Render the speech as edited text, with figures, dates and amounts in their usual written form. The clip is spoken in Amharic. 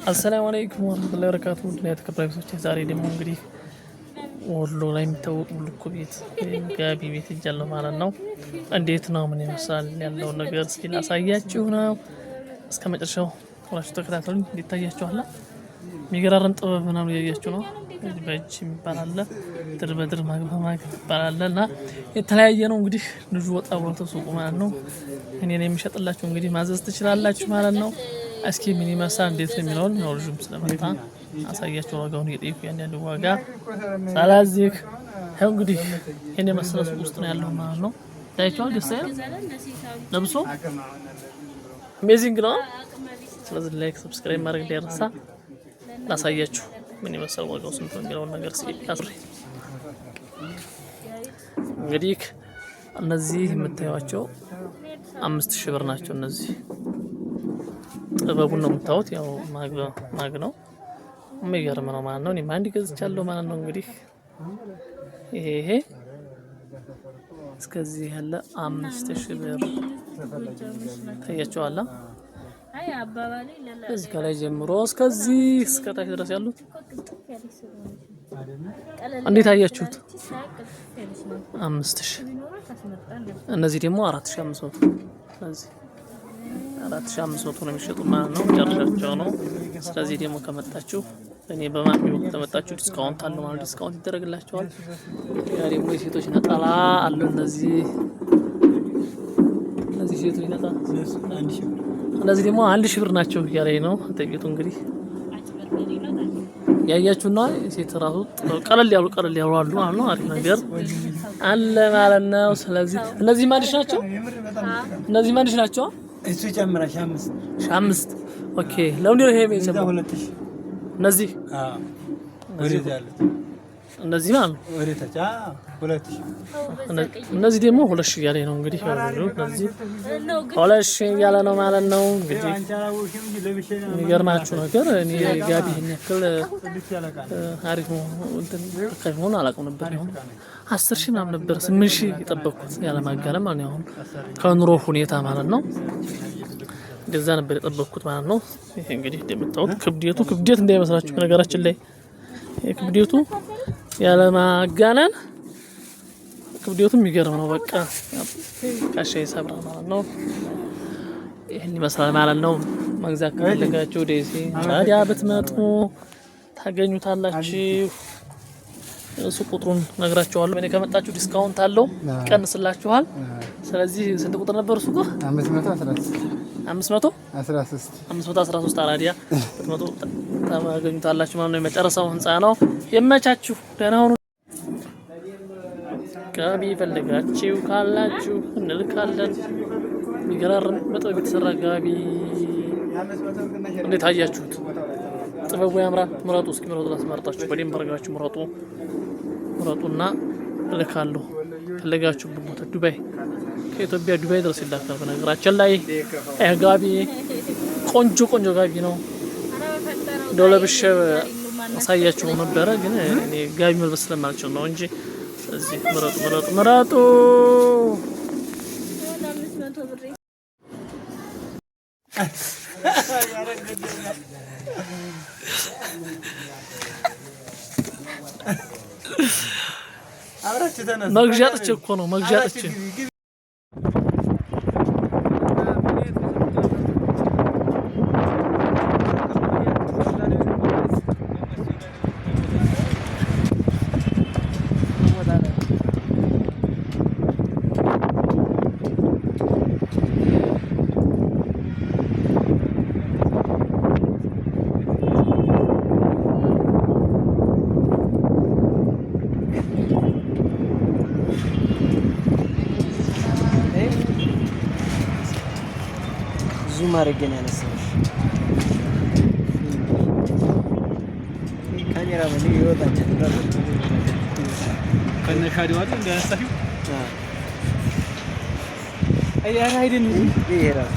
السلام عليكم ورحمة الله وبركاته. ودنا የተከበራችሁ ሰዎች ዛሬ ደግሞ እንግዲህ ወሎ ላይ የሚታወቁ ልኮ ቤት ጋቢ ቤት ይጃለው ማለት ነው። እንዴት ነው ምን ይመስላል ያለው ነገር እስኪ ላሳያችሁ ነው። እስከ መጨረሻው ሆናችሁ ተከታተሉኝ። እንዲታያችኋል የሚገራረም ጥበብ ምናምን ያያችሁ ነው። በእጅ የሚባል አለ ድር በድር ማግባማግ ይባላል እና የተለያየ ነው። እንግዲህ ልጁ ወጣ ብሎ ተሱቁ ማለት ነው። እኔ ነኝ የሚሸጥላችሁ እንግዲህ ማዘዝ ትችላላችሁ ማለት ነው። እስኪ ምን ይመስላል እንዴት ነው የሚለውን ነው ልጁም ስለመጣ አሳያችሁ ዋጋውን እየጠየቁ ያን ዋጋ ስለዚህ ይሄው እንግዲህ እኔ መሰለስ ውስጥ ነው ያለው ማለት ነው። ታይቷል ደስ አይል ለብሶ አሜዚንግ ነው። ስለዚህ ላይክ ሰብስክራይብ ማድረግ እንዳይረሳ። ላሳያችሁ ምን ይመስላል ዋጋው ስንት ነው የሚለውን ነገር ሲያስሪ እንግዲህ እነዚህ የምታዩዋቸው 5000 ብር ናቸው። እነዚህ ጥበቡን ነው የምታዩት። ያው ማግ ነው የሚገርም ነው ማለት ነው። እኔ አንድ ገዝቻለሁ ማለት ነው። እንግዲህ ይሄ እስከዚህ ያለ 5000 ብር ታያችኋል። አይ አባባሌ እዚህ ከላይ ጀምሮ እስከዚህ እስከታች ድረስ ያሉት እንዴት አያችሁት? 5000 እነዚህ ደግሞ 4500 እነዚህ 4500 ነው የሚሸጡ ማለት ነው። ጨርሻቸው ነው። ስለዚህ ደግሞ ከመጣችሁ እኔ በማሚ ወቅት ተመጣችሁ ዲስካውንት አለ ማለት ዲስካውንት ይደረግላችኋል። ያ ደግሞ የሴቶች ነጠላ አለ። እነዚህ ሴቶች ነጠላ እነዚህ ደግሞ 1000 ብር ናቸው ያለኝ ነው። ተቂቱ እንግዲህ ያያችሁና ሴት ራሱ ቀለል ያሉ አሉ ማለት ነው። አሪፍ ነገር አለ ማለት ነው። ስለዚህ እነዚህ ማንሽ ናቸው። እነዚህ ማንሽ ናቸው። እሱ ጨምራሽ 5 ኦኬ። ለምን ይሄ የሚሰማው እነዚህ ወዴት ያሉት እነዚህ ማለት ነው። ወዴት ታቻ 2000 እነዚህ ደግሞ 2000 ያለ ነው እንግዲህ እነዚህ 2000 ያለ ነው ማለት ነው። እንግዲህ የሚገርማችሁ ነገር እኔ ጋቢ የሚያክል አሪፍ ነው እንትን ከሆነ አላውቅም ነበር። ነው 10000 ምናምን ነበር 8000 የጠበቅኩት ያለ ማጋነን ማለት ነው። አሁን ከኑሮ ሁኔታ ማለት ነው እንደዛ ነበር የጠበቅኩት ማለት ነው። ይሄ እንግዲህ እንደምታውቁት ክብደት እንዳይመስላችሁ ነገራችን ላይ ክብደቱ ያለ ማጋነን ክብደቱ የሚገርም ነው። በቃ ካሻ ይሰብራል ማለት ነው። ይሄን ይመስላል ማለት ነው። መግዛት ከፈለጋችሁ ደሴ ታዲያ ብትመጡ ታገኙታላችሁ። እሱ ቁጥሩን ነግራችኋለሁ። እኔ ከመጣችሁ ዲስካውንት አለው ይቀንስላችኋል። ስለዚህ ስንት ቁጥር ነበር እሱ ቁጥር? 513 አራዲያ ብትመጡ ታገኙታላችሁ ማለት ነው። የመጨረሻው ህንጻ ነው። የመቻችሁ ደህና ሁኑ። ጋቢ ፈልጋችሁ ካላችሁ እንልካለን። የሚገራርም በጥበብ የተሰራ ጋቢ እንዴት አያችሁት? ጥበቡ ያምራል። ምረጡ እስኪ ምረጡ። ላስመርጣችሁ በደንብ አድርጋችሁ ምረጡና እልካለሁ። ፈለጋችሁበት ቦታ ዱባይ ከኢትዮጵያ ዱባይ ድረስ ይላካል። በነገራችን ላይ ይሄ ጋቢ ቆንጆ ጋቢ ነው። እንደው ለብሼ አሳያችሁ ነበረ ግን እኔ ጋቢ መልበስ ስለማልችል ነው እንጂ ስለዚህ ምረጡ። መግዣጥቼ እኮ ነው መግዣጥቼ ዙም አድርገን ያነሳሁሽ ካሜራ ምን ይወጣል? ከነሻዲው አይደል እንዳያሳፊው አይ አይደን ይሄ ራሱ